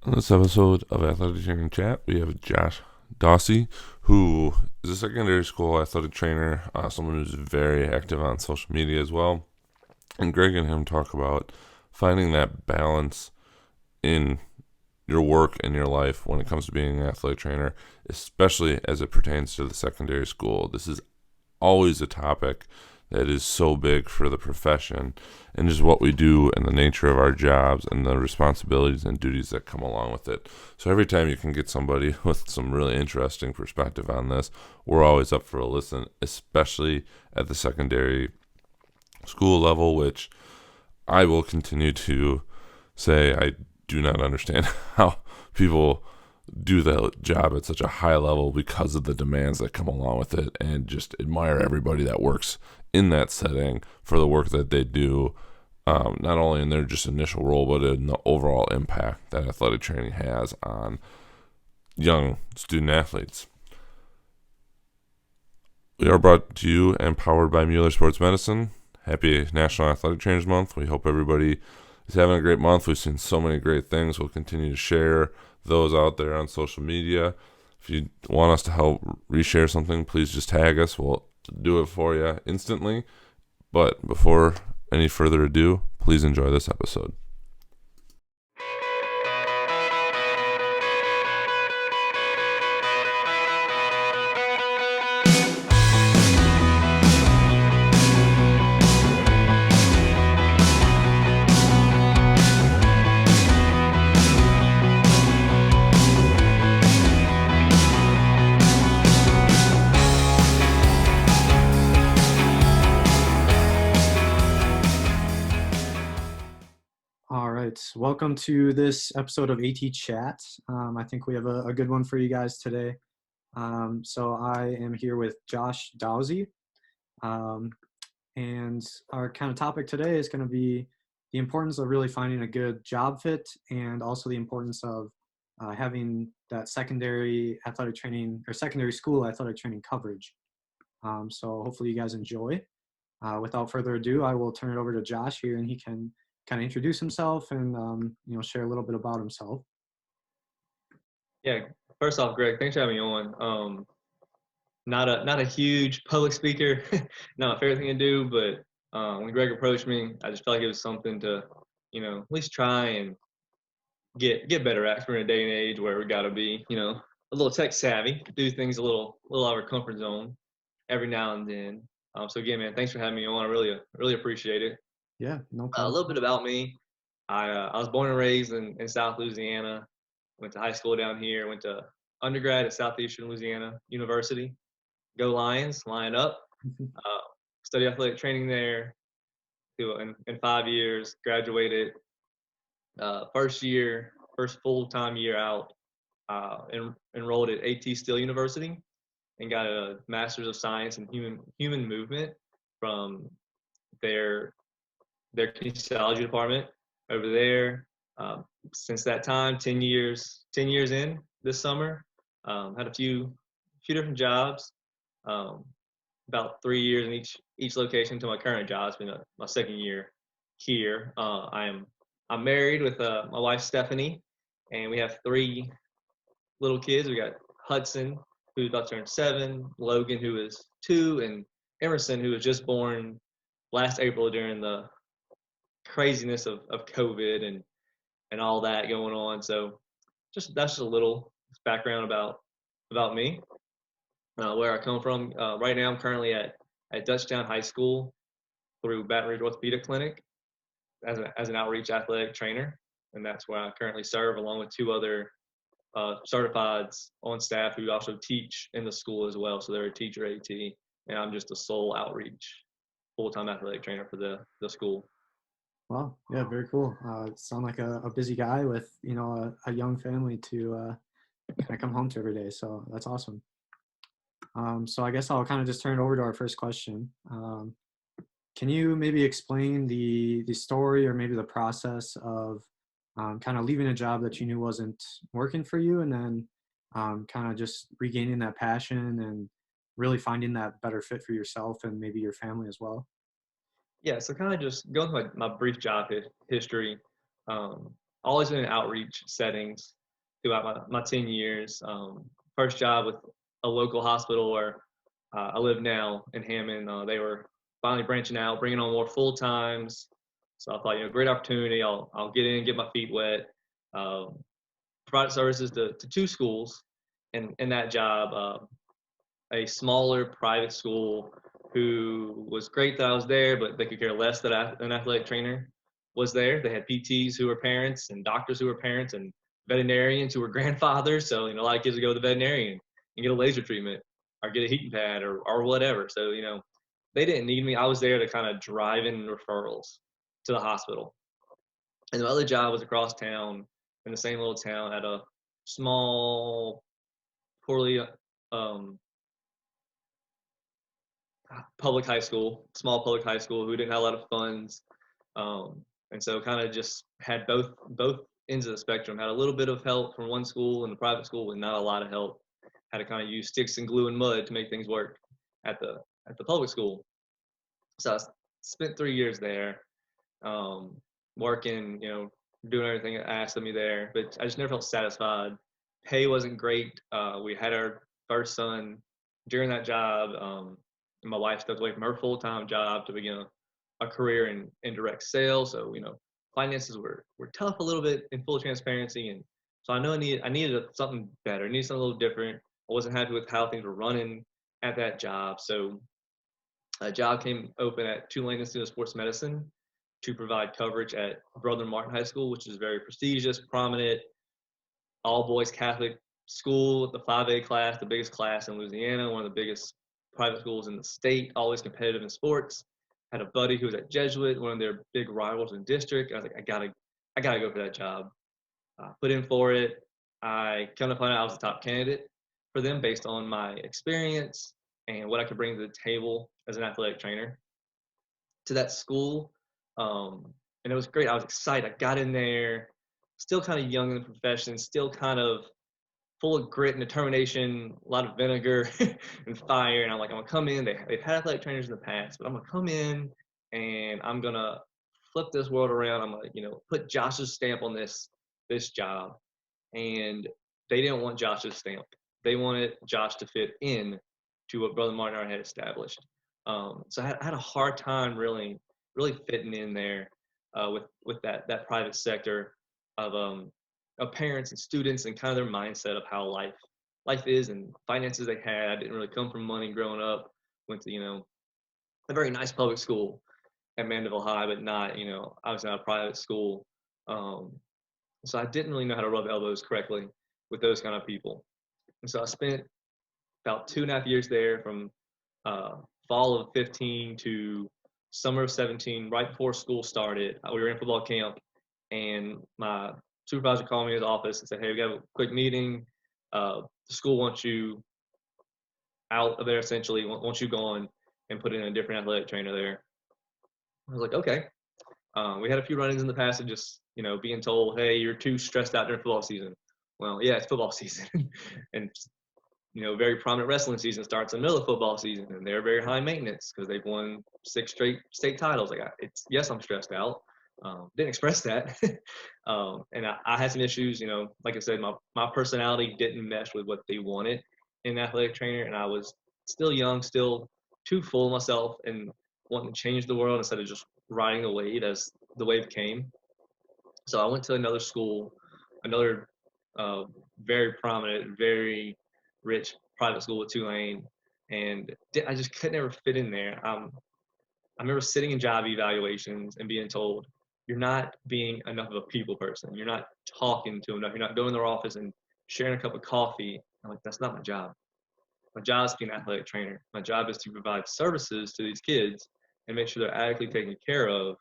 On this episode of Athletic Training Chat, we have Josh Dawsey, who is a secondary school athletic trainer, someone who's very active on social media as well. And Greg and him talk about finding that balance in your work and your life when it comes to being an athletic trainer, especially as it pertains to the secondary school. This is always a topic that is so big for the profession and just what we do and the nature of our jobs and the responsibilities and duties that come along with it. So every time you can get somebody with some really interesting perspective on this, we're always up for a listen, especially at the secondary school level, which I will continue to say I do not understand how people do the job at such a high level because of the demands that come along with it, and just admire everybody that works in that setting for the work that they do, not only in their just initial role, but in the overall impact that athletic training has on young student athletes. We are brought to you and powered by Mueller Sports Medicine. Happy National Athletic Trainers Month. We hope everybody is having a great month. We've seen so many great things. We'll continue to share those out there on social media. If you want us to help reshare something, please just tag us. We'll do it for you instantly. But before any further ado, please enjoy this episode. All right, welcome to this episode of AT Chat. I think we have a good one for you guys today. So I am here with Josh Dawsey, and our kind of topic today is going to be the importance of really finding a good job fit, and also the importance of having that secondary athletic training or secondary school athletic training coverage. So hopefully you guys enjoy. Without further ado, I will turn it over to Josh here, and he can kind of introduce himself and share a little bit about himself. Yeah. First off, Greg, thanks for having me on. Not a huge public speaker, not my favorite thing to do, but when Greg approached me, I just felt like it was something to, at least try and get better at. We're in a day and age where we got to be, a little tech savvy, do things a little out of our comfort zone every now and then. So again, man, thanks for having me on. I really appreciate it. Yeah, no A problem. little bit about me. I was born and raised in South Louisiana. Went to high school down here. Went to undergrad at Southeastern Louisiana University. Go Lions, line up. Uh, Study athletic training there. In 5 years, graduated. First full-time year out, enrolled at AT Still University and got a Master's of Science in Human Movement from their kinesiology department over there. Since that time, 10 years in this summer, had a few different jobs, about 3 years in each location to my current job. It's been my second year here. I'm married with my wife Stephanie, and we have 3 little kids. We got Hudson, who's about to turn 7, Logan, who is 2, and Emerson, who was just born last April during the craziness of COVID and all that going on. So that's just a little background about me, where I come from. Right now, I'm currently at Dutchtown High School through Baton Rouge Orthopedic Clinic as an outreach athletic trainer, and that's where I currently serve, along with 2 other certifieds on staff who also teach in the school as well. So they're a teacher AT, and I'm just a sole outreach full-time athletic trainer for the school. Wow, yeah, very cool. Sound like a busy guy with a young family to kind of come home to every day. So that's awesome. So I guess I'll kind of just turn it over to our first question. Can you maybe explain the story or maybe the process of kind of leaving a job that you knew wasn't working for you, and then kind of just regaining that passion and really finding that better fit for yourself and maybe your family as well? Yeah, so kind of just going through my brief job history. always been in outreach settings throughout my 10 years. First job with a local hospital where I live now in Hammond. They were finally branching out, bringing on more full times. So I thought, great opportunity. I'll get in, get my feet wet. Um, Provided services to two schools, and in that job, a smaller private school who was great that I was there, but they could care less that an athletic trainer was there. They had PTs who were parents and doctors who were parents and veterinarians who were grandfathers. So, a lot of kids would go to the veterinarian and get a laser treatment or get a heating pad or whatever. So, they didn't need me. I was there to kind of drive in referrals to the hospital. And the other job was across town in the same little town at a small, poorly small public high school who didn't have a lot of funds. And so kind of just had both ends of the spectrum. Had a little bit of help from one school and the private school, but not a lot of help. Had to kind of use sticks and glue and mud to make things work at the public school. So I spent 3 years there, working, doing everything asked of me there, but I just never felt satisfied. Pay wasn't great. We had our first son during that job. And my wife stepped away from her full-time job to begin a career in direct sales. So, finances were tough a little bit in full transparency. And so I know I needed something better. I needed something a little different. I wasn't happy with how things were running at that job. So a job came open at Tulane Institute of Sports Medicine to provide coverage at Brother Martin High School, which is very prestigious, prominent, all-boys Catholic school, the 5A class, the biggest class in Louisiana, one of the biggest private schools in the state, always competitive in sports. Had a buddy who was at Jesuit, one of their big rivals in district. I was like, I gotta go for that job. Put in for it. I come to find out I was the top candidate for them based on my experience and what I could bring to the table as an athletic trainer to that school. And it was great. I was excited. I got in there, still kind of young in the profession, still kind of full of grit and determination, a lot of vinegar and fire. And I'm like, I'm gonna come in. They've had athletic trainers in the past, but I'm gonna come in and I'm gonna flip this world around. I'm gonna, put Josh's stamp on this job. And they didn't want Josh's stamp. They wanted Josh to fit in to what Brother Martin already had established. So I had a hard time really fitting in there with that private sector of parents and students and kind of their mindset of how life is and finances they had. I didn't really come from money growing up. Went to, a very nice public school at Mandeville High, but not, I was in a private school. So I didn't really know how to rub elbows correctly with those kind of people. And so I spent about 2.5 years there from fall of 15 to summer of 17, right before school started. We were in football camp, and my supervisor called me in his office and said, hey, we got a quick meeting. The school wants you out of there, essentially, wants you gone and put in a different athletic trainer there. I was like, okay. We had a few run-ins in the past of just, being told, hey, you're too stressed out during football season. Well, yeah, it's football season. And, very prominent wrestling season starts in the middle of football season, and they're very high maintenance because they've won 6 straight state titles. Yes, I'm stressed out. Didn't express that. And I had some issues, like I said, my personality didn't mesh with what they wanted in an athletic trainer. And I was still young, still too full of myself and wanting to change the world instead of just riding the wave as the wave came. So I went to another school, another very prominent, very rich private school at Tulane. And I just could never fit in there. I remember sitting in job evaluations and being told, you're not being enough of a people person. You're not talking to them enough. You're not going to their office and sharing a cup of coffee. I'm like, that's not my job. My job is to be an athletic trainer. My job is to provide services to these kids and make sure they're adequately taken care of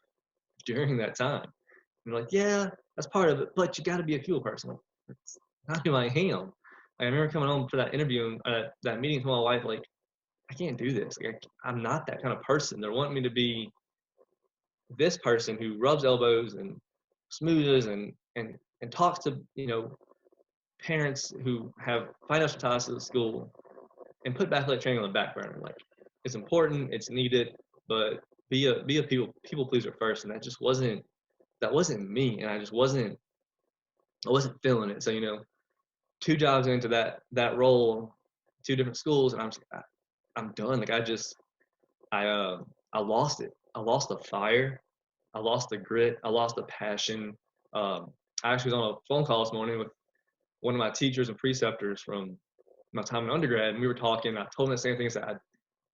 during that time. And they're like, yeah, that's part of it, but you got to be a people person. That's not who I am. I remember coming home for that interview and that meeting with my wife, like, I can't do this. I'm not that kind of person. They're wanting me to be this person who rubs elbows and smoothes and talks to, parents who have financial ties to the school and put athletic training on the back burner. Like, it's important, it's needed, but be a people pleaser first. And that wasn't me. And I just wasn't I wasn't feeling it. So, 2 jobs into that role, 2 different schools, and I'm done. Like I lost it. I lost the fire. I lost the grit. I lost the passion. I actually was on a phone call this morning with one of my teachers and preceptors from my time in undergrad, and we were talking. And I told him the same thing. I said,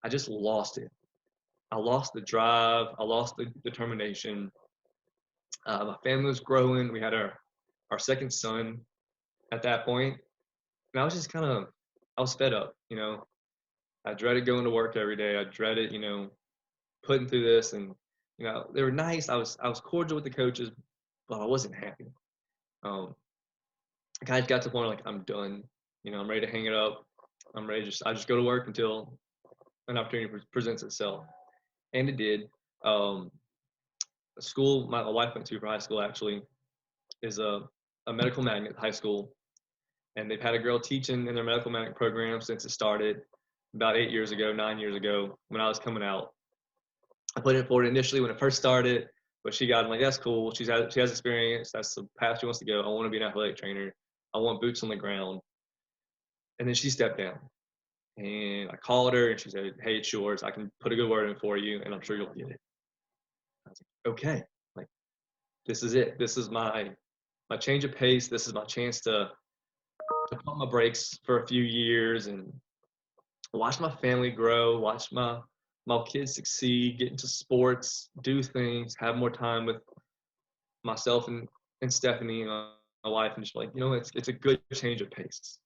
I just lost it. I lost the drive. I lost the determination. My family was growing. We had our second son at that point, and I was just I was fed up. I dreaded going to work every day. I dreaded, putting through this, and they were nice. I was cordial with the coaches, but I wasn't happy. Um, I kind of got to the point where, like, I'm done. I'm ready to hang it up. I'm ready to I just go to work until an opportunity presents itself, and it did. Um, the school my wife went to for high school actually is a medical magnet high school, and they've had a girl teaching in their medical magnet program since it started about 8 years ago, 9 years ago when I was coming out. I put in for it initially when it first started, but she got, I'm like, that's cool. She has experience. That's the path she wants to go. I want to be an athletic trainer. I want boots on the ground. And then she stepped down. And I called her and she said, hey, it's yours. I can put a good word in for you, and I'm sure you'll get it. I was like, okay. Like, this is it. This is my change of pace. This is my chance to pump my brakes for a few years and watch my family grow, watch my kids succeed, get into sports, do things, have more time with myself and Stephanie, my wife, and just like, it's a good change of pace.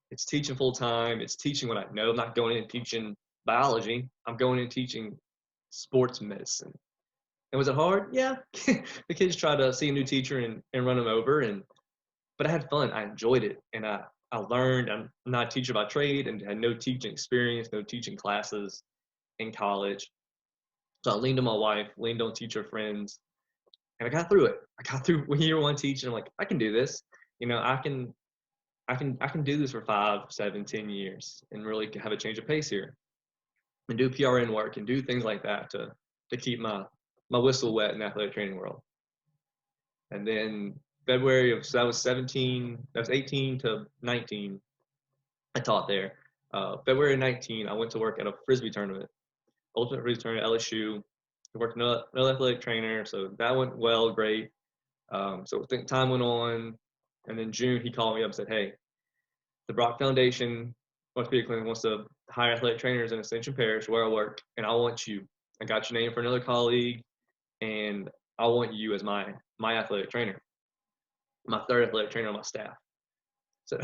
It's teaching full time. It's teaching what I know. I'm not going in and teaching biology. I'm going in and teaching sports medicine. And was it hard? Yeah. The kids try to see a new teacher and run them over, but I had fun. I enjoyed it, and I learned. I'm not a teacher by trade, and had no teaching experience, no teaching classes in college. So I leaned on my wife, leaned on teacher friends, and I got through it. I got through year one teaching. I'm like, I can do this. I can do this for 5, 7, 10 years and really have a change of pace here and do PRN work and do things like that to keep my whistle wet in the athletic training world. And then so that was 17, that was 18 to 19. I taught there. February 19, I went to work at a Frisbee tournament, Ultimate Frisbee tournament at LSU. I worked another athletic trainer, so that went well, great. So time went on, and then June he called me up and said, "Hey, the Brock Foundation Orthopedic Clinic wants to hire athletic trainers in Ascension Parish where I work, and I want you. I got your name for another colleague, and I want you as my athletic trainer, my third athletic trainer on my staff." So,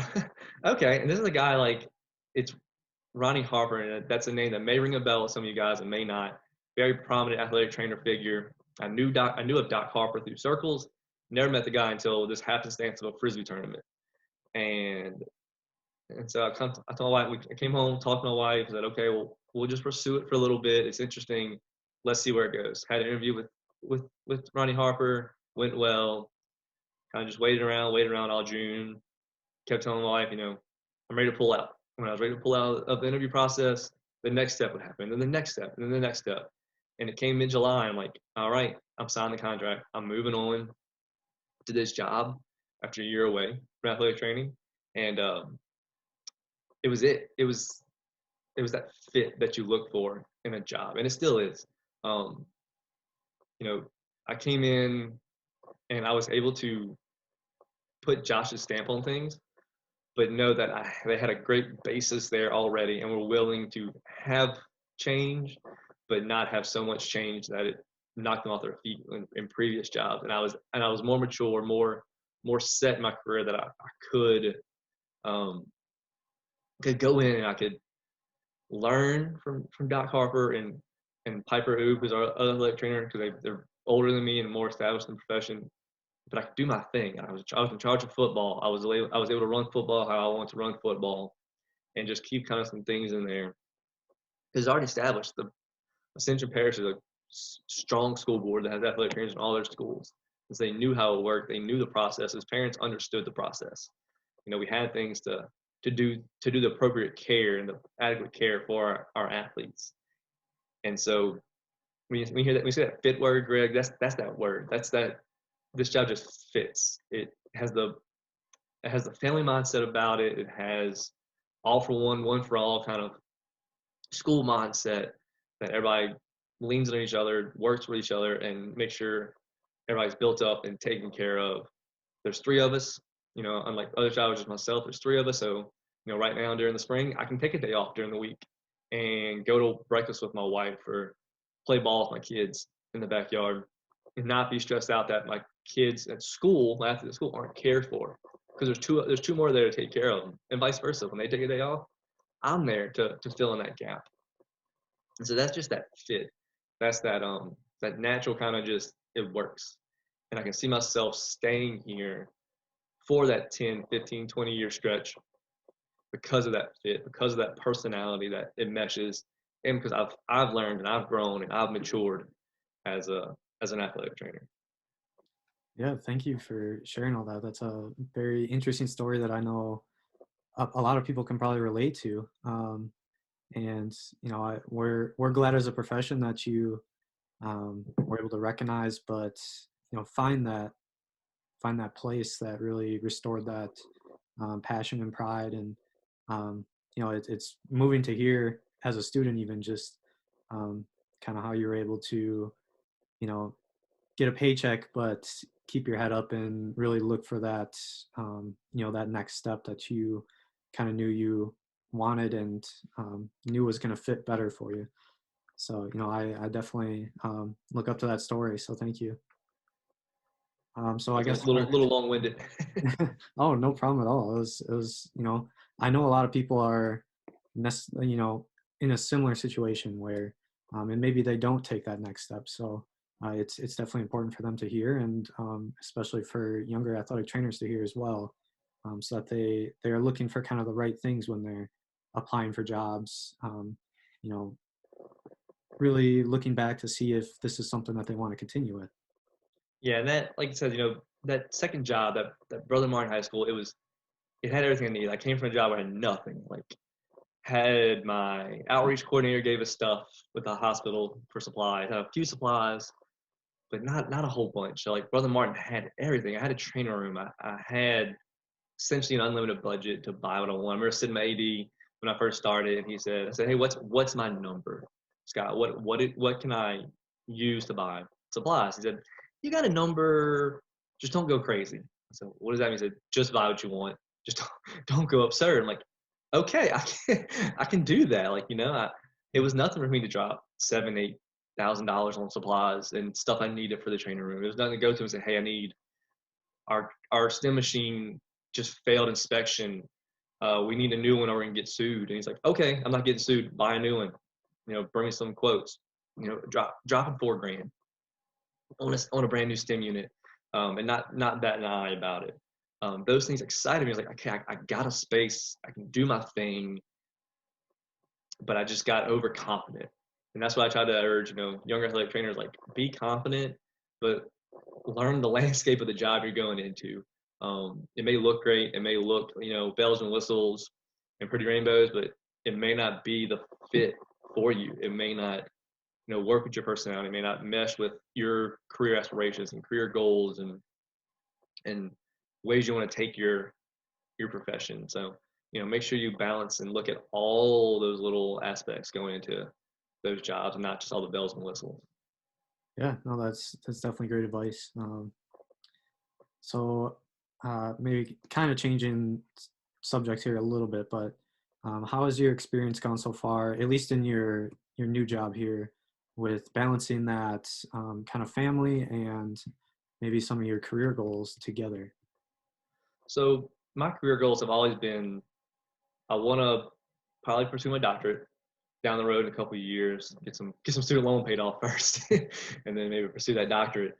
okay, and this is a guy like it's Ronnie Harper, and that's a name that may ring a bell with some of you guys and may not. Very prominent athletic trainer figure. I knew of Doc Harper through circles. Never met the guy until this happenstance of a Frisbee tournament. And so I told my wife, I came home, talked to my wife, said, okay, well, we'll just pursue it for a little bit. It's interesting. Let's see where it goes. Had an interview with Ronnie Harper, went well. Kind of just waited around all June. Kept telling my wife, I'm ready to pull out. When I was ready to pull out of the interview process, the next step would happen, then the next step, and then the next step. And it came mid-July. I'm like, all right, I'm signing the contract. I'm moving on to this job after a year away from athletic training. And it was it. It was that fit that you look for in a job, and it still is. I came in and I was able to put Josh's stamp on things, but know that they had a great basis there already and were willing to have change, but not have so much change that it knocked them off their feet in previous jobs. And I was more mature, more set in my career that I could go in and I could learn from Doc Harper and Piper Oop, who's our other athletic trainer, because they're older than me and more established in the profession. But I could do my thing. I was in charge of football. I was able to run football how I want to run football, and just keep kind of some things in there. Because it's already established. The Ascension Parish is a strong school board that has athletic trainers in all their schools. Because they knew how it worked. They knew the processes. Parents understood the process. We had things to do the appropriate care and the adequate care for our athletes. And so when you hear that, when you say that fit word, Greg, that's that word. That's that. This job just fits. It has the it has the family mindset about it. It has all for one for all kind of school mindset that everybody leans on each other, works with each other, and make sure everybody's built up and taken care of. There's three of us, unlike other jobs, just myself. There's three of us, so right now during the spring, I can take a day off during the week and go to breakfast with my wife or play ball with my kids in the backyard and not be stressed out that my kids at school, after the school, aren't cared for because there's two more there to take care of them, and vice versa. When they take a day off, I'm there to fill in that gap. And so that's just that fit. That's that natural kind of just it works. And I can see myself staying here for that 10, 15, 20-year stretch because of that fit, because of that personality that it meshes, and because I've learned and I've grown and I've matured as an athletic trainer. Yeah, thank you for sharing all that. That's a very interesting story that I know a lot of people can probably relate to. And we're glad as a profession that you were able to recognize, but find that place that really restored that passion and pride. And it's moving to here as a student, even just kind of how you're able to you know get a paycheck, but keep your head up and really look for that, that next step that you kind of knew you wanted and knew was going to fit better for you. So, I definitely look up to that story. So thank you. So I Like a guess, little long-winded. oh, no problem at all. It was, I know a lot of people are, in a similar situation where, and maybe they don't take that next step. So it's definitely important for them to hear, and especially for younger athletic trainers to hear as well, so that they are looking for kind of the right things when they're applying for jobs. You know, really looking back to see if this is something that they want to continue with. Yeah, and that, like I said, that second job, that Brother Martin High School, it had everything I needed. I came from a job where I had nothing. Like, had my outreach coordinator gave us stuff with the hospital for supplies. I had a few supplies, but not a whole bunch. So like Brother Martin had everything. I had a training room. I had essentially an unlimited budget to buy what I want. I remember sitting my AD when I first started, and I said, hey, what's my number, Scott? What can I use to buy supplies? He said, you got a number, just don't go crazy. So what does that mean? He said, just buy what you want. Just don't go absurd. I'm like, okay, I can do that. Like, it was nothing for me to drop $7,000-8,000 on supplies and stuff I needed for the training room. It was nothing to go to and say, hey, I need our stem machine just failed inspection. We need a new one or we're gonna get sued. And he's like, okay, I'm not getting sued. Buy a new one. Bring me some quotes. Dropping $4,000 on a brand new stem unit, and not bat an eye about it. Those things excited me. I was like, okay, I got a space. I can do my thing, but I just got overconfident. And that's why I try to urge, younger athletic trainers, like, be confident, but learn the landscape of the job you're going into. It may look great. It may look, bells and whistles and pretty rainbows, but it may not be the fit for you. It may not, work with your personality. It may not mesh with your career aspirations and career goals and ways you want to take your profession. So, make sure you balance and look at all those little aspects going into those jobs and not just all the bells and whistles. Yeah, no, that's definitely great advice. So maybe kind of changing subject here a little bit, but how has your experience gone so far, at least in your new job here, with balancing that kind of family and maybe some of your career goals together? So my career goals have always been, I want to probably pursue my doctorate down the road in a couple of years, get some student loan paid off first, and then maybe pursue that doctorate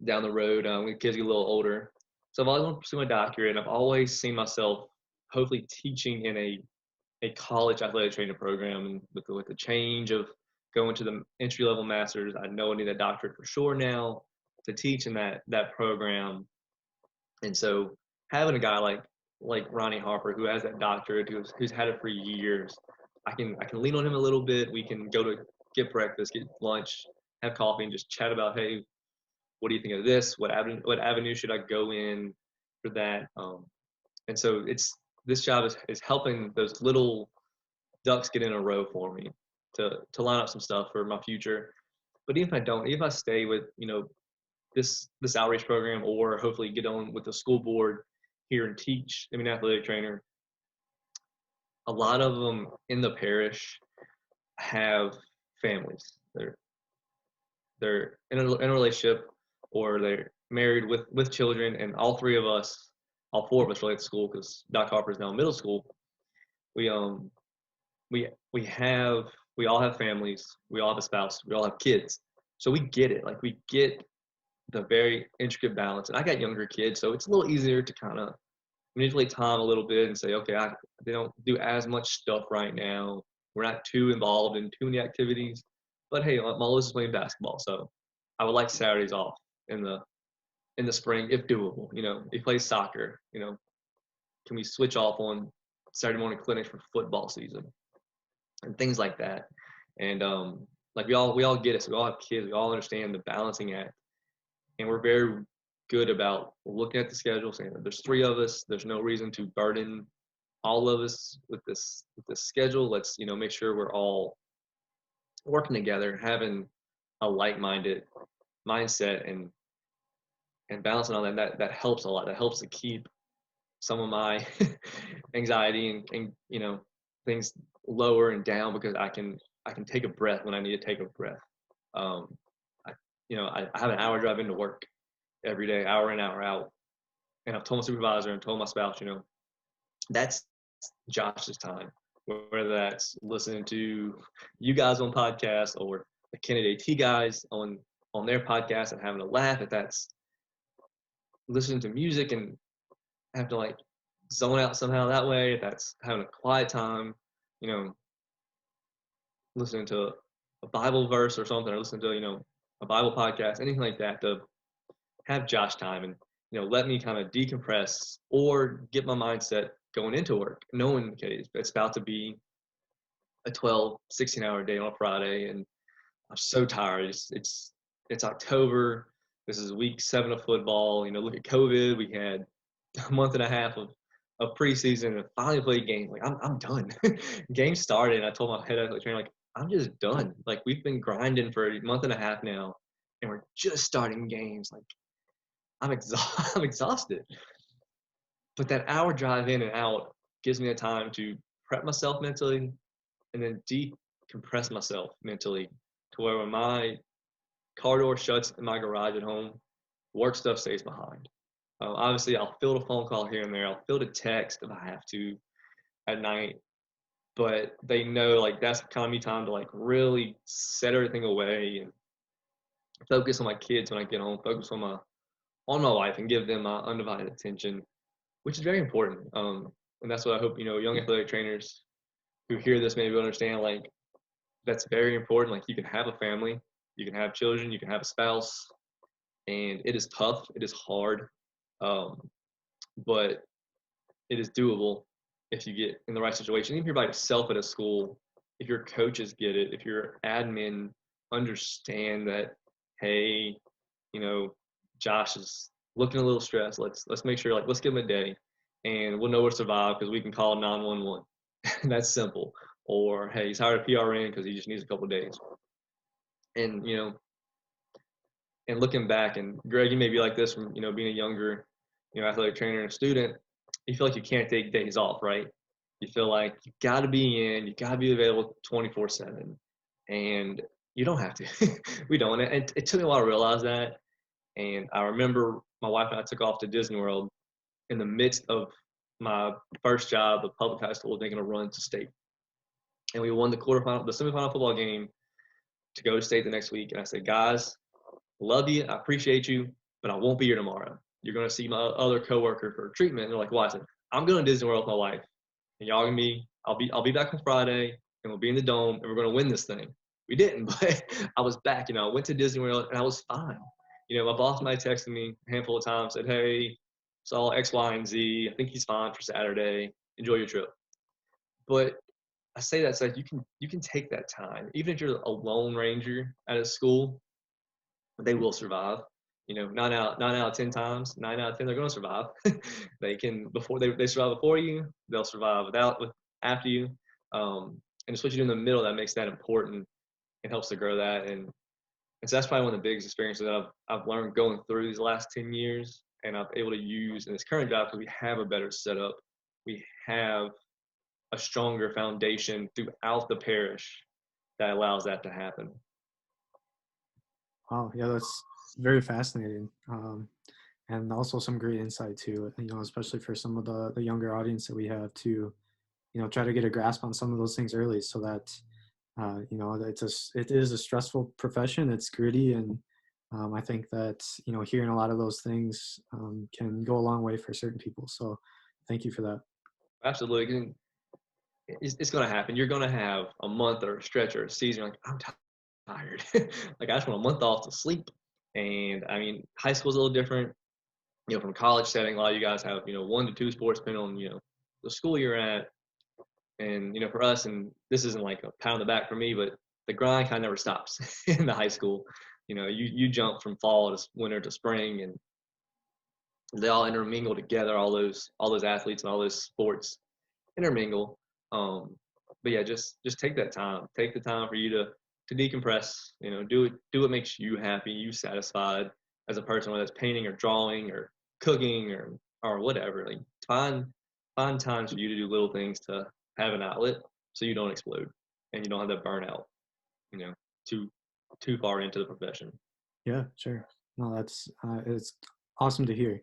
down the road when the kids get a little older. So I've always wanted to pursue my doctorate, and I've always seen myself hopefully teaching in a college athletic training program. And with the change of going to the entry level masters, I know I need that doctorate for sure now to teach in that program. And so having a guy like Ronnie Harper, who has that doctorate, who's had it for years, I can lean on him a little bit. We can go to get breakfast, get lunch, have coffee, and just chat about, hey, what do you think of this? What avenue should I go in for that? And so this job is helping those little ducks get in a row for me to line up some stuff for my future. But even if I don't, even if I stay with, this outreach program, or hopefully get on with the school board here and teach, I mean, athletic trainer, a lot of them in the parish have families. They're in a relationship, or they're married with children, and all three of us, all four of us, really at school, because Doc Harper is now in middle school. We we we have we all have families, we all have a spouse, we all have kids, so we get it. Like, we get the very intricate balance. And I got younger kids, so it's a little easier to kind of manipulate time a little bit and say, okay, they don't do as much stuff right now. We're not too involved in too many activities. But hey, my oldest is playing basketball, so I would like Saturdays off in the spring if doable. He plays soccer. Can we switch off on Saturday morning clinics for football season and things like that? And like, we all get it. So we all have kids. We all understand the balancing act, and we're very good about looking at the schedule, saying that there's three of us. There's no reason to burden all of us with this schedule. Let's make sure we're all working together, having a like-minded mindset, and balancing all that. That helps a lot. That helps to keep some of my anxiety and things lower and down, because I can take a breath when I need to take a breath. I have an hour drive into work every day, hour in, hour out. And I've told my supervisor and told my spouse, that's Josh's time. Whether that's listening to you guys on podcasts, or the Kennedy AT guys on their podcast and having a laugh, if that's listening to music and have to like zone out somehow that way, if that's having a quiet time, listening to a Bible verse or something, or listening to, a Bible podcast, anything like that, to have Josh time and, let me kind of decompress or get my mindset going into work, knowing, okay, it's about to be a 12, 16-hour day on a Friday, and I'm so tired. It's October. This is week 7 of football. Look at COVID. We had a month and a half of preseason, and finally played games. Like, I'm done. Games started, and I told my head athletic trainer, like, I'm just done. Like, we've been grinding for a month and a half now, and we're just starting games. Like, I'm exhausted. But that hour drive in and out gives me the time to prep myself mentally, and then decompress myself mentally, to where when my car door shuts in my garage at home, work stuff stays behind. Obviously, I'll field a phone call here and there. I'll field a text if I have to at night. But they know, like, that's kind of me time to, like, really set everything away and focus on my kids when I get home, focus on my wife, and give them my undivided attention, which is very important. And that's what I hope, young athletic trainers who hear this maybe understand, like, that's very important. Like, you can have a family, you can have children, you can have a spouse, and it is tough, it is hard, but it is doable if you get in the right situation. Even if you're by yourself at a school, if your coaches get it, if your admin understand that, hey, Josh is looking a little stressed. Let's make sure, like, let's give him a day, and we'll know we'll survive because we can call 911. That's simple. Or, hey, he's hired a PRN because he just needs a couple of days. And and looking back, and Greg, you may be like this from being a younger athletic trainer and student. You feel like you can't take days off, right? You feel like you got to be in, you got to be available 24/7, and you don't have to. We don't. And it took me a while to realize that. And I remember my wife and I took off to Disney World in the midst of my first job of public high school, making a run to state. And we won the semifinal football game to go to state the next week. And I said, guys, love you, I appreciate you, but I won't be here tomorrow. You're going to see my other coworker for treatment. And they're like, why? I said, I'm going to Disney World with my wife, and y'all gonna be. I'll be back on Friday, and we'll be in the dome, and we're going to win this thing. We didn't, but I was back. I went to Disney World, and I was fine. My boss might have texted me a handful of times, said, hey, saw X, Y, and Z. I think he's fine for Saturday. Enjoy your trip. But I say that so you can take that time, even if you're a lone ranger at a school. They will survive. nine out of 10 times, 9 out of 10 they're going to survive. They can before they survive before you, they'll survive after you. And it's what you do in the middle that makes that important and helps to grow that. And so that's probably one of the biggest experiences that I've learned going through these last 10 years, and I'm able to use in this current job because we have a better setup. We have a stronger foundation throughout the parish that allows that to happen. Wow, yeah, that's very fascinating. And also some great insight too, especially for some of the younger audience that we have to, try to get a grasp on some of those things early so that, it is a stressful profession. It's gritty. And I think that, hearing a lot of those things can go a long way for certain people. So thank you for that. Absolutely. It's going to happen. You're going to have a month or a stretch or a season. You're like, I'm tired. Like, I just want a month off to sleep. And I mean, high school's a little different. From college setting, a lot of you guys have, 1 to 2 sports depending on, the school you're at. And, for us, and this isn't like a pat on the back for me, but the grind kind of never stops in the high school. You jump from fall to winter to spring, and they all intermingle together. All those athletes and all those sports intermingle. But yeah, just take that time. Take the time for you to decompress. Do what makes you happy, you satisfied as a person, whether it's painting or drawing or cooking or whatever. Like find times for you to do little things to have an outlet so you don't explode and you don't have that burnout. Too far into the profession. Yeah, sure. No, it's awesome to hear.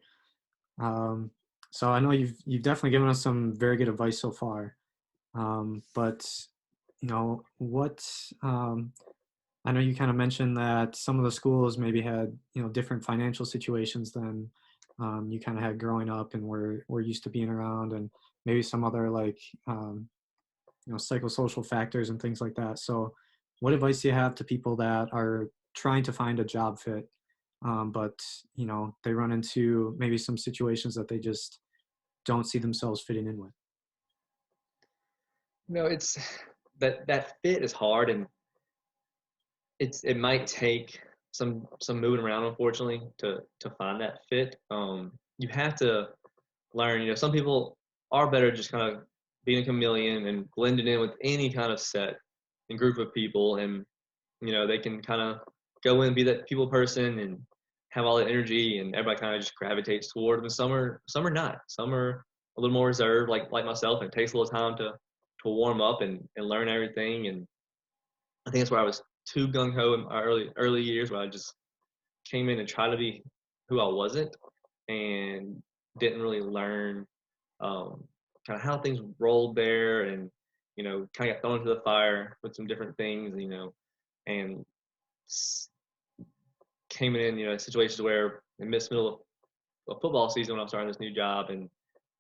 So I know you've definitely given us some very good advice so far. But what I know you kind of mentioned that some of the schools maybe had different financial situations than you kind of had growing up and were used to being around, and maybe some other like psychosocial factors and things like that. So, what advice do you have to people that are trying to find a job fit, but they run into maybe some situations that they just don't see themselves fitting in with? It's that fit is hard, and it might take some moving around, unfortunately, to find that fit. You have to learn. Some people are better just kind of being a chameleon and blending in with any kind of set and group of people, and they can kind of go in and be that people person and have all that energy, and everybody kind of just gravitates toward them. Some are not. Some are a little more reserved, like myself, and it takes a little time to warm up and learn everything. And I think that's where I was too gung ho in my early years, where I just came in and tried to be who I wasn't, and didn't really learn kind of how things rolled there, and kind of got thrown into the fire with some different things, and came in situations where in middle of football season when I'm starting this new job, and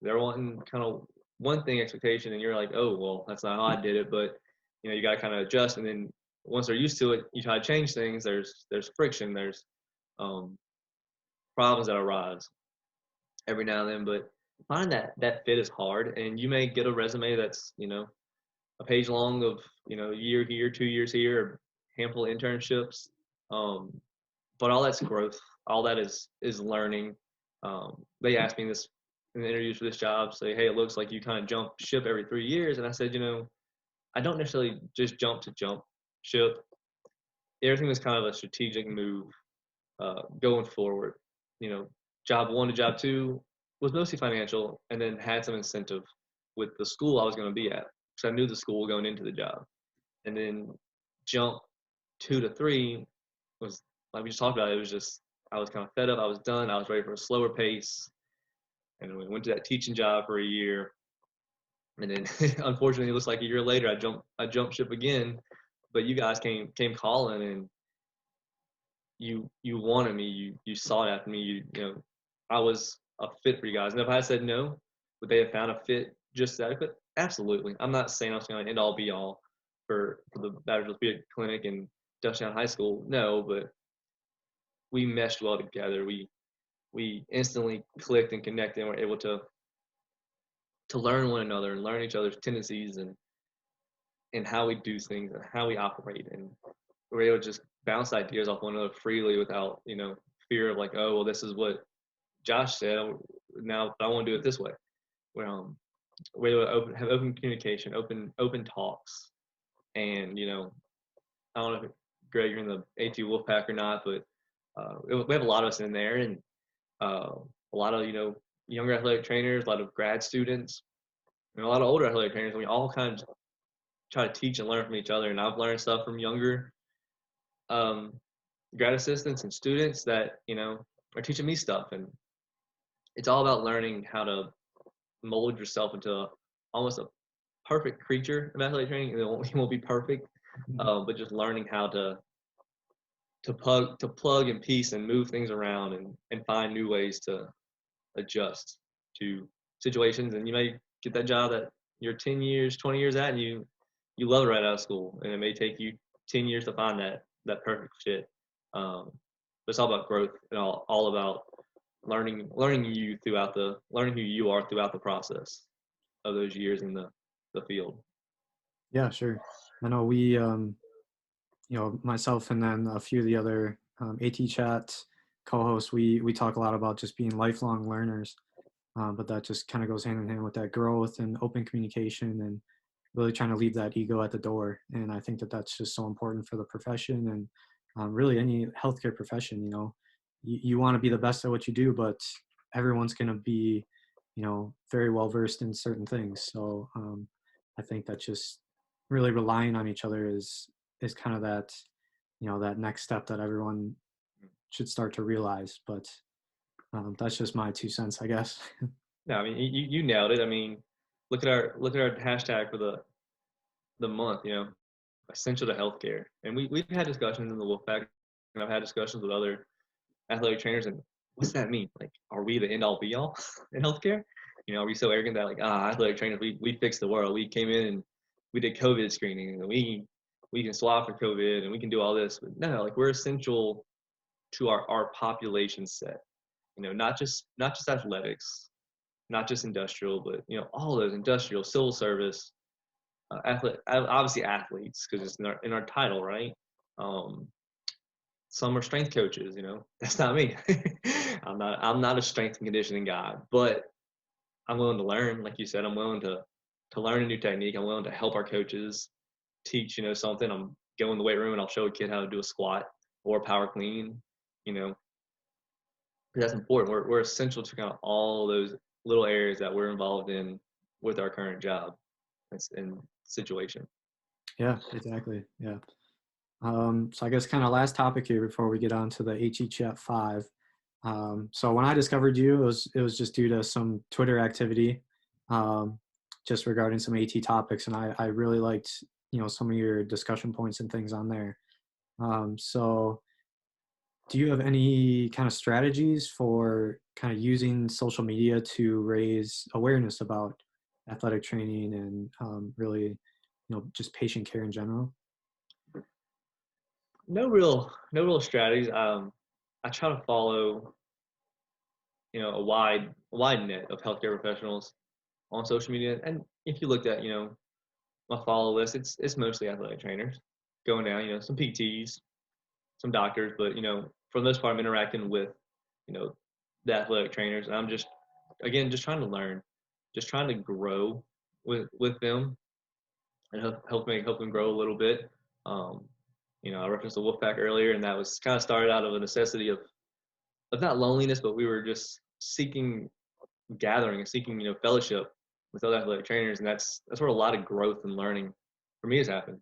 they're wanting kind of one thing expectation, and you're like, oh well, that's not how I did it, but you got to kind of adjust, and then once they're used to it, you try to change things. There's friction, there's problems that arise every now and then, but finding that fit is hard, and you may get a resume that's a page long of a year here, 2 years here, a handful of internships, but all that's growth. All that is learning. They asked me this in the interviews for this job, say, hey, it looks like you kind of jump ship every 3 years, and I said, I don't necessarily just jump ship. Everything was kind of a strategic move going forward. Job 1 to job 2 was mostly financial, and then had some incentive with the school I was going to be at, because I knew the school going into the job. And then jump 2 to 3 was, like we just talked about, it was just, I was kind of fed up. I was done. I was ready for a slower pace. And we went to that teaching job for a year. And then unfortunately, it looks like a year later, I jumped ship again. But you guys came calling, and you wanted me. You sought after me. I was a fit for you guys. And if I had said no, would they have found a fit just adequate? Absolutely. I'm not saying I was going to end all be all for the Baptist Orthopedic Clinic and Dutchtown High School. No, but we meshed well together. We instantly clicked and connected, and were able to learn one another and learn each other's tendencies and how we do things and how we operate, and we're able to just bounce ideas off one another freely without fear of like, oh, well, this is what Josh said. Now I want to do it this way. Well, we have open communication, open talks, and I don't know if Greg, you're in the AT Wolfpack or not, but we have a lot of us in there, and a lot of younger athletic trainers, a lot of grad students, and a lot of older athletic trainers. And we all kind of try to teach and learn from each other. And I've learned stuff from younger um, grad assistants and students that are teaching me stuff, and it's all about learning how to mold yourself into almost a perfect creature of athletic training. It won't be perfect, but just learning how to plug and piece and move things around and find new ways to adjust to situations. And you may get that job that you're 10 years, 20 years at, and you love it right out of school, and it may take you 10 years to find that perfect fit. But it's all about growth and all about learning who you are throughout the process of those years in the field. Yeah, sure. I know we, myself and then a few of the other AT Chat co-hosts, we talk a lot about just being lifelong learners, but that just kind of goes hand in hand with that growth and open communication and really trying to leave that ego at the door. And I think that that's just so important for the profession and really any healthcare profession. You want to be the best at what you do, but everyone's going to be, very well versed in certain things. So I think that just really relying on each other is kind of that, that next step that everyone should start to realize. But that's just my 2 cents, I guess. No, I mean you nailed it. I mean, look at our hashtag for the month. Essential to healthcare, and we've had discussions in the Wolfpack, and I've had discussions with other athletic trainers. And what's that mean? Like, are we the end all be all in healthcare? Are we so arrogant that like, athletic trainers, we fixed the world. We came in and we did COVID screening, and we can swab for COVID, and we can do all this. But no, like, we're essential to our population set. Not just athletics, not just industrial, but all those industrial, civil service, obviously athletes, because it's in our title, right? Some are strength coaches. That's not me. I'm not a strength and conditioning guy, but I'm willing to learn. Like you said, I'm willing to learn a new technique. I'm willing to help our coaches teach something. I'm go in the weight room and I'll show a kid how to do a squat or a power clean. That's important. We're essential to kind of all those little areas that we're involved in with our current job and situation. Yeah, exactly. Yeah. So I guess kind of last topic here before we get on to the HE Chat 5. So when I discovered you, it was just due to some Twitter activity, just regarding some AT topics, and I really liked some of your discussion points and things on there. So do you have any kind of strategies for kind of using social media to raise awareness about athletic training and really just patient care in general? No real strategies. I try to follow a wide net of healthcare professionals on social media. And if you looked at my follow list, it's mostly athletic trainers going down. Some PTs, some doctors, but for the most part, I'm interacting with the athletic trainers, and I'm just trying to learn, just trying to grow with them and help them grow a little bit. I referenced the Wolfpack earlier, and that was kind of started out of a necessity of not loneliness, but we were just seeking gathering and seeking fellowship with other athletic trainers, and that's where a lot of growth and learning for me has happened,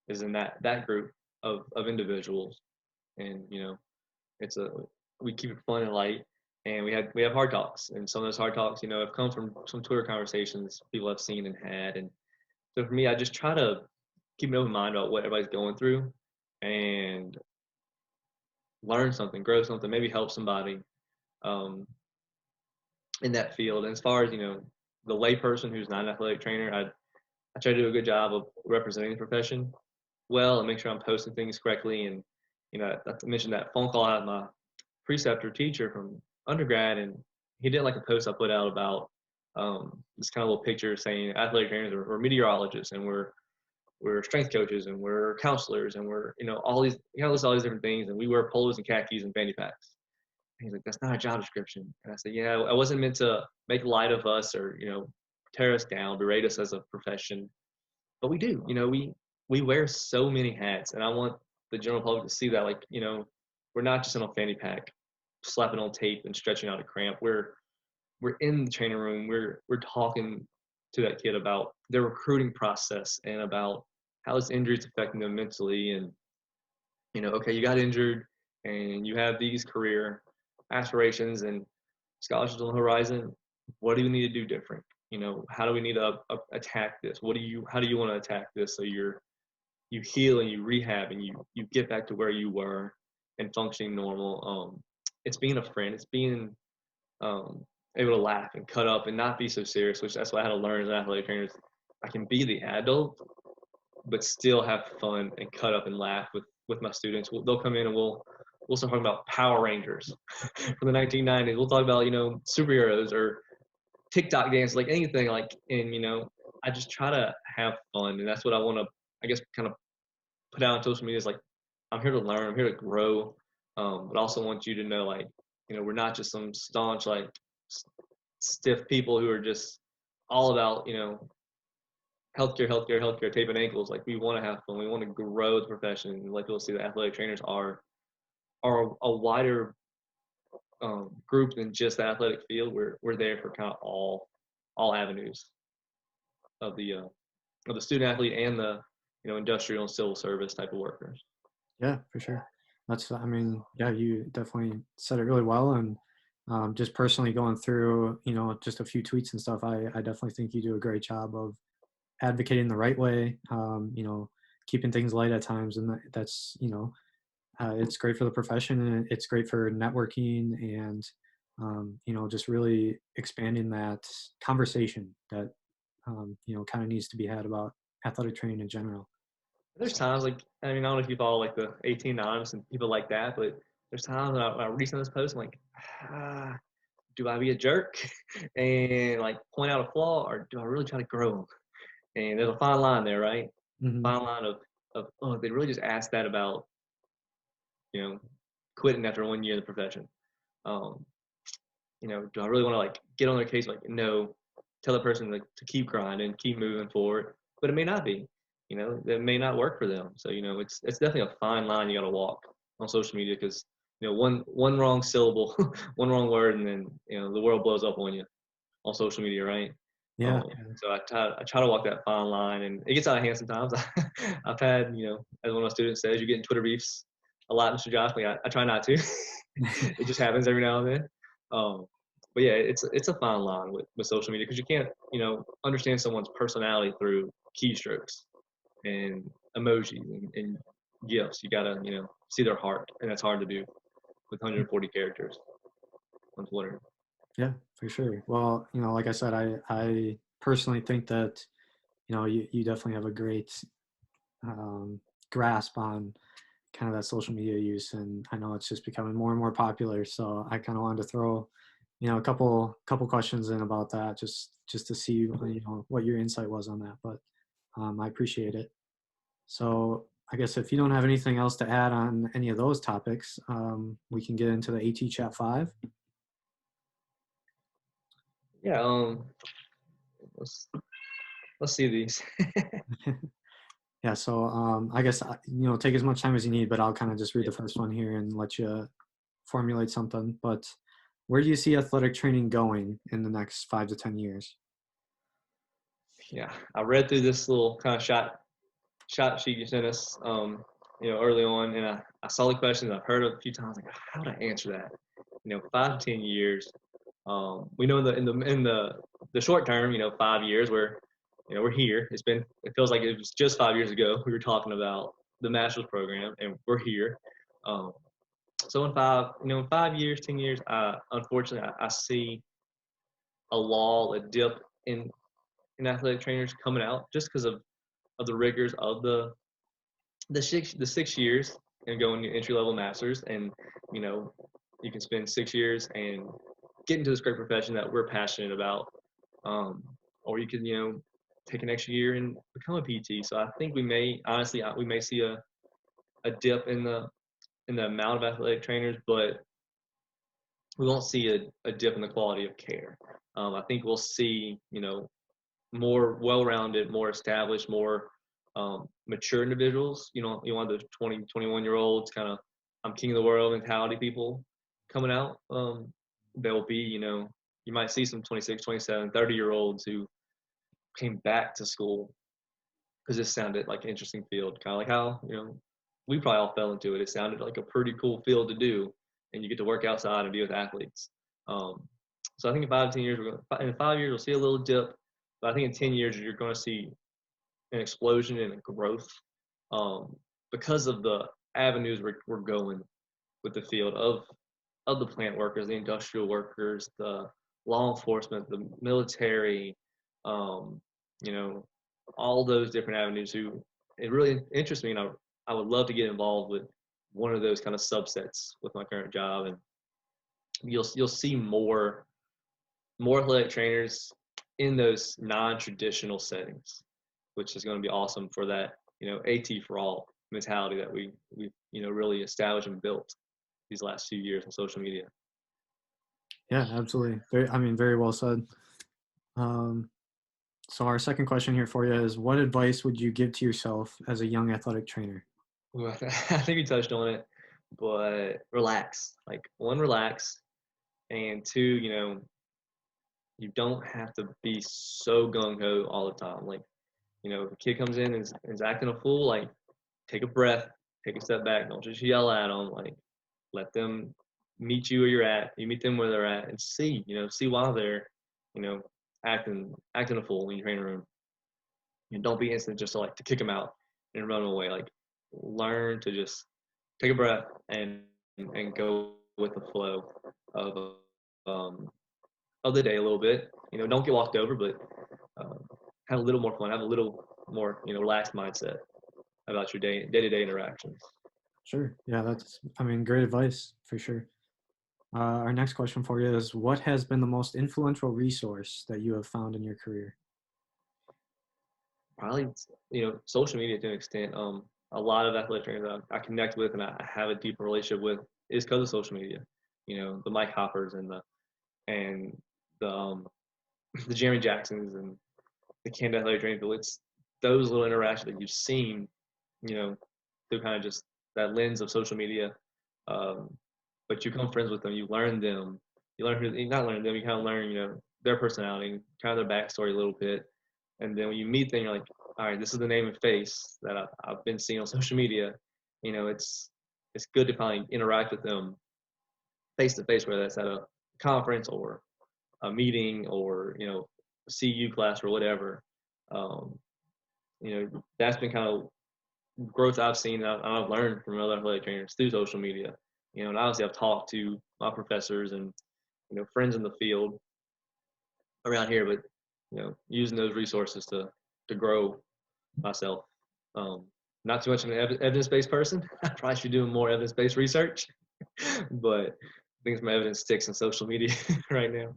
is in that group of individuals. And we keep it fun and light, and we have hard talks, and some of those hard talks have come from some Twitter conversations people have seen and had. And so for me, I just try to keep an open mind about what everybody's going through and learn something, grow something, maybe help somebody in that field. And as far as the layperson who's not an athletic trainer, I try to do a good job of representing the profession well and make sure I'm posting things correctly. And I mentioned that phone call I had my preceptor teacher from undergrad, and he didn't like a post I put out about this kind of little picture saying athletic trainers are meteorologists, and we're strength coaches, and we're counselors, and we're all these list all these different things, and we wear polos and khakis and fanny packs. he's like, that's not a job description. And I said, yeah, I wasn't meant to make light of us or, tear us down, berate us as a profession. But we do, we wear so many hats. And I want the general public to see that, like, we're not just in a fanny pack, slapping on tape and stretching out a cramp. We're in the training room. We're talking to that kid about their recruiting process and about how this injury is affecting them mentally. And, okay, you got injured and you have these career aspirations and scholarships on the horizon. What do you need to do different? How do we need to attack this? How do you want to attack this so you heal and you rehab and you get back to where you were and functioning normal. It's being a friend. It's being able to laugh and cut up and not be so serious, which that's what I had to learn as an athletic trainer. I can be the adult, but still have fun and cut up and laugh with my students. They'll come in and we'll start talking about Power Rangers from the 1990s. We'll talk about superheroes or TikTok dance, like anything, like, and I just try to have fun, and that's what I want to, I guess, kind of put out on social media is like, I'm here to learn, I'm here to grow, but I also want you to know, like, we're not just some staunch, like, stiff people who are just all about, healthcare, taping ankles. Like, we want to have fun, we want to grow the profession, and like, you'll see the athletic trainers are a wider group than just the athletic field. We're there for kind of all avenues of the student athlete and the industrial and civil service type of workers. Yeah, for sure. I mean, yeah, you definitely said it really well. And just personally going through, just a few tweets and stuff, I definitely think you do a great job of advocating the right way, keeping things light at times. And that's, it's great for the profession, and it's great for networking and, just really expanding that conversation that, kind of needs to be had about athletic training in general. There's times, like, I mean, I don't know if you follow like the 18 Anonymous and people like that, but there's times when I read some of this post, I'm like, do I be a jerk and like point out a flaw, or do I really try to grow them? And there's a fine line there, right? Mm-hmm. Fine line of they really just asked that about quitting after 1 year in the profession. Do I really want to like get on their case? Like, no, tell the person like to keep grinding, keep moving forward, but it may not be. That may not work for them. So it's definitely a fine line you got to walk on social media, because one wrong syllable, one wrong word, and then the world blows up on you on social media, right? Yeah. So I try to walk that fine line, and it gets out of hand sometimes. I've had, as one of my students says, you get in Twitter beefs a lot, Mr. Josh. Like, I try not to. It just happens every now and then. But yeah, it's a fine line with social media, because you can't understand someone's personality through keystrokes and emojis and gifs. You gotta see their heart, and that's hard to do with 140 characters on Twitter. Yeah, for sure. Well, like I said, I personally think that, you definitely have a great grasp on kind of that social media use, and I know it's just becoming more and more popular. So I kind of wanted to throw, a couple questions in about that, just to see, what your insight was on that. But I appreciate it. So I guess if you don't have anything else to add on any of those topics, we can get into the AT Chat 5. Yeah. Let's see these. Yeah, so I guess, take as much time as you need, but I'll kind of just read the first one here and let you formulate something. But where do you see athletic training going in the next 5 to 10 years? Yeah, I read through this little kind of shot sheet you sent us, early on, and I saw the questions. I've heard it a few times, like, how to answer that. 5 to 10 years. We know in the short term, 5 years, where we're here. It feels like it was just 5 years ago we were talking about the master's program, and we're here. So in 5 years, 10 years, unfortunately, I see a lull, a dip in athletic trainers coming out, just because of the rigors of the 6 years and going to entry level masters, and you can spend 6 years and get into this great profession that we're passionate about, or you can take an extra year and become a PT. So I think we may see a dip in the amount of athletic trainers, but we won't see a dip in the quality of care. I think we'll see, more well-rounded, more established, more mature individuals. You want those 20, 21-year-olds kind of I'm king of the world mentality people coming out. There'll be, you might see some 26, 27, 30-year-olds who came back to school because this sounded like an interesting field, kind of like how, we probably all fell into it. It sounded like a pretty cool field to do, and you get to work outside and be with athletes. So I think in 5 to 10 years, in 5 years, we'll see a little dip, but I think in 10 years, you're going to see an explosion and a growth because of the avenues we're going with the field of the plant workers, the industrial workers, the law enforcement, the military, all those different avenues who it really interests me, and I would love to get involved with one of those kind of subsets with my current job, and you'll see more athletic trainers in those non-traditional settings, which is going to be awesome for that, AT for all mentality that we really established and built these last few years in social media. Yeah, absolutely. Very well said. So our second question here for you is, what advice would you give to yourself as a young athletic trainer? Ooh, I think we touched on it, but relax. Like, one, relax, and two, you don't have to be so gung-ho all the time. Like, if a kid comes in and is acting a fool, like, take a breath, take a step back. Don't just yell at them. Like, let them meet you where you're at. You meet them where they're at, and see why they're, acting a fool in your training room. And don't be instant just to kick them out and run them away. Like, learn to just take a breath and go with the flow of the day a little bit. Don't get walked over, but have a little more fun, have a little more relaxed mindset about your day-to-day interactions. Sure. Yeah, that's great advice for sure. Our next question for you is, what has been the most influential resource that you have found in your career? Probably, social media to an extent. A lot of athletic trainers that I connect with and I have a deeper relationship with is because of social media. The Mike Hoppers and the the Jeremy Jacksons and the Canada Athletic Training Field. It's those little interactions that you've seen, through kind of just that lens of social media. But you become friends with them, you learn them, you learn who, you not learn them, you kind of learn, their personality, kind of their backstory a little bit. And then when you meet them, you're like, all right, this is the name and face that I've been seeing on social media. It's good to finally interact with them face to face, whether that's at a conference or a meeting or, CU class or whatever. That's been kind of growth I've seen. I've learned from other athletic trainers through social media. And obviously I've talked to my professors and, friends in the field around here, but, using those resources to grow myself. Not too much of an evidence-based person. I probably should do more evidence-based research, but I think my evidence sticks in social media right now.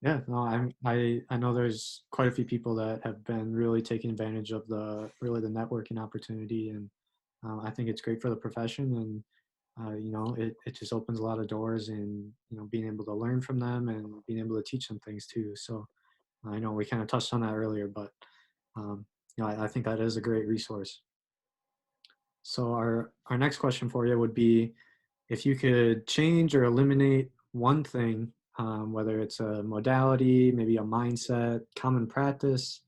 Yeah, no, I know there's quite a few people that have been really taking advantage of the networking opportunity, and I think it's great for the profession, and it just opens a lot of doors, and being able to learn from them and being able to teach them things too. So I know we kind of touched on that earlier, but I think that is a great resource. So our next question for you would be, if you could change or eliminate one thing, whether it's a modality, maybe a mindset, common practice,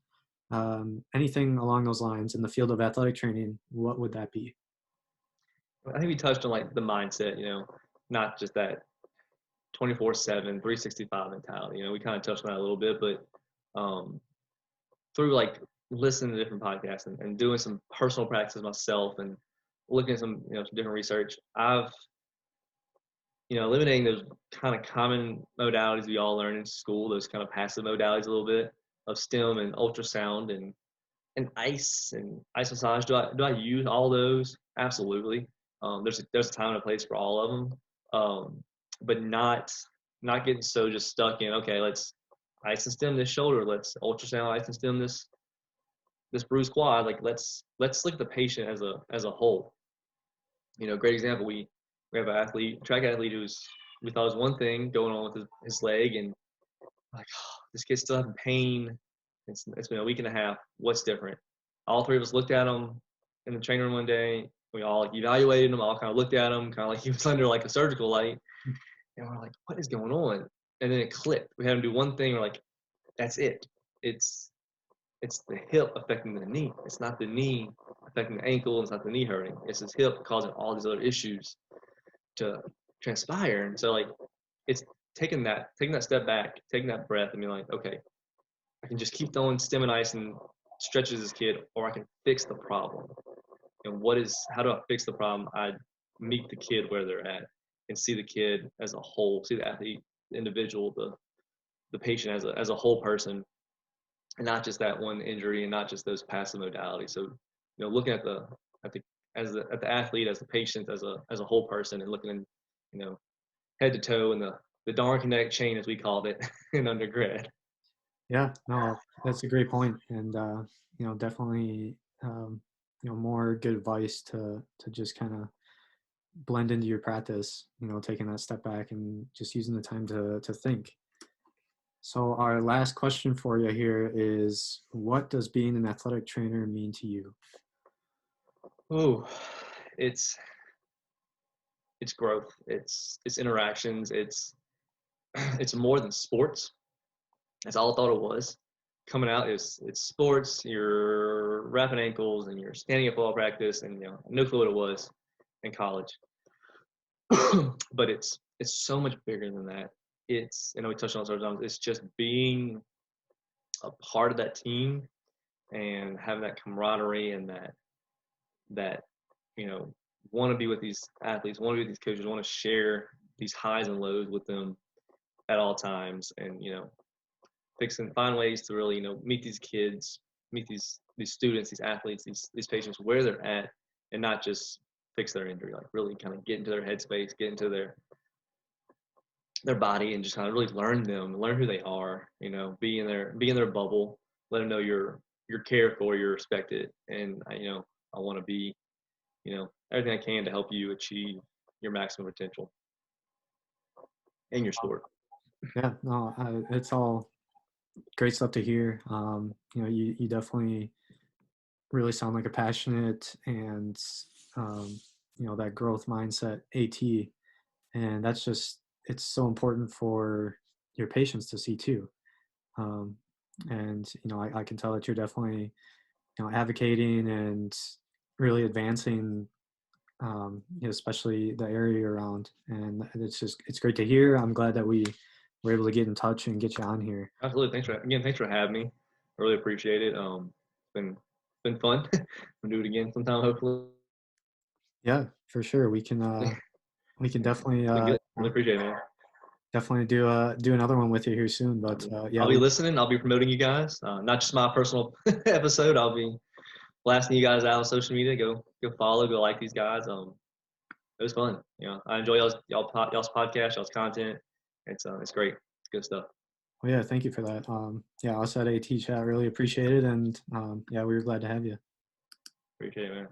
anything along those lines in the field of athletic training, what would that be? I think we touched on the mindset, not just that 24/7, 365 mentality. We kind of touched on that a little bit, but through listening to different podcasts and doing some personal practices myself and looking at some different research, I've eliminating those kind of common modalities we all learn in school, those kind of passive modalities a little bit of STEM and ultrasound and ice and ice massage. Do I use all those? Absolutely. There's a time and a place for all of them, but not getting so just stuck in, okay, let's ice and stem this shoulder, let's ultrasound ice and stem this bruised quad. Let's look at the patient as a whole. Great example. We have an track athlete who's we thought it was one thing going on with his leg, and like, oh, this kid's still having pain. It's been a week and a half. What's different? All three of us looked at him in the training room one day. We all like evaluated him. All kind of looked at him, kind of like he was under like a surgical light. And we're like, what is going on? And then it clicked. We had him do one thing. We're like, that's it. It's the hip affecting the knee. It's not the knee affecting the ankle. It's not the knee hurting. It's his hip causing all these other issues to transpire. And so like, it's taking that step back, taking that breath, and being like, okay, I can just keep throwing stem and ice and stretches this kid, or I can fix the problem. And how do I fix the problem? I meet the kid where they're at and see the kid as a whole, see the athlete, the individual, the patient as a whole person, and not just that one injury and not just those passive modalities. So, looking at the athlete, as the patient, as a whole person, and looking in, head to toe in the darn kinetic chain, as we called it in undergrad. Yeah, no, that's a great point, and definitely more good advice to just kind of blend into your practice. Taking that step back and just using the time to think. So our last question for you here is, what does being an athletic trainer mean to you? Oh, it's growth. It's interactions. It's more than sports. That's all I thought it was. Coming out it's sports. You're wrapping ankles and you're standing at ball practice, and no clue what it was in college. But it's so much bigger than that. It's, we touched on it several times. It's just being a part of that team and having that camaraderie and that want to be with these athletes, want to be with these coaches, want to share these highs and lows with them at all times, and find ways to really meet these kids, meet these students, these athletes, these patients where they're at, and not just fix their injury, like really kind of get into their headspace, get into their body, and just kind of really learn who they are, be in their bubble, let them know you're cared for, you're respected, and I want to be everything I can to help you achieve your maximum potential in your sport. Yeah, no, it's all great stuff to hear. You definitely really sound like a passionate and that growth mindset AT, and that's just, it's so important for your patients to see too. And I can tell that you're definitely advocating and really advancing, especially the area you're around, and it's great to hear. I'm glad that we were able to get in touch and get you on here. Absolutely. Thanks for having me. I really appreciate it. It's been fun. We'll do it again sometime, hopefully. Yeah, for sure. We can definitely It's been good. Really appreciate it, man. definitely do another one with you here soon. But yeah, I'll be listening. I'll be promoting you guys. Not just my personal episode. I'll be blasting you guys out on social media. Go follow. Go like these guys. It was fun. I enjoy y'all's podcast, y'all's content. It's great. It's good stuff. well, yeah, thank you for that. Yeah, us at AT Chat really appreciate it, and yeah, we were glad to have you. Appreciate it, man.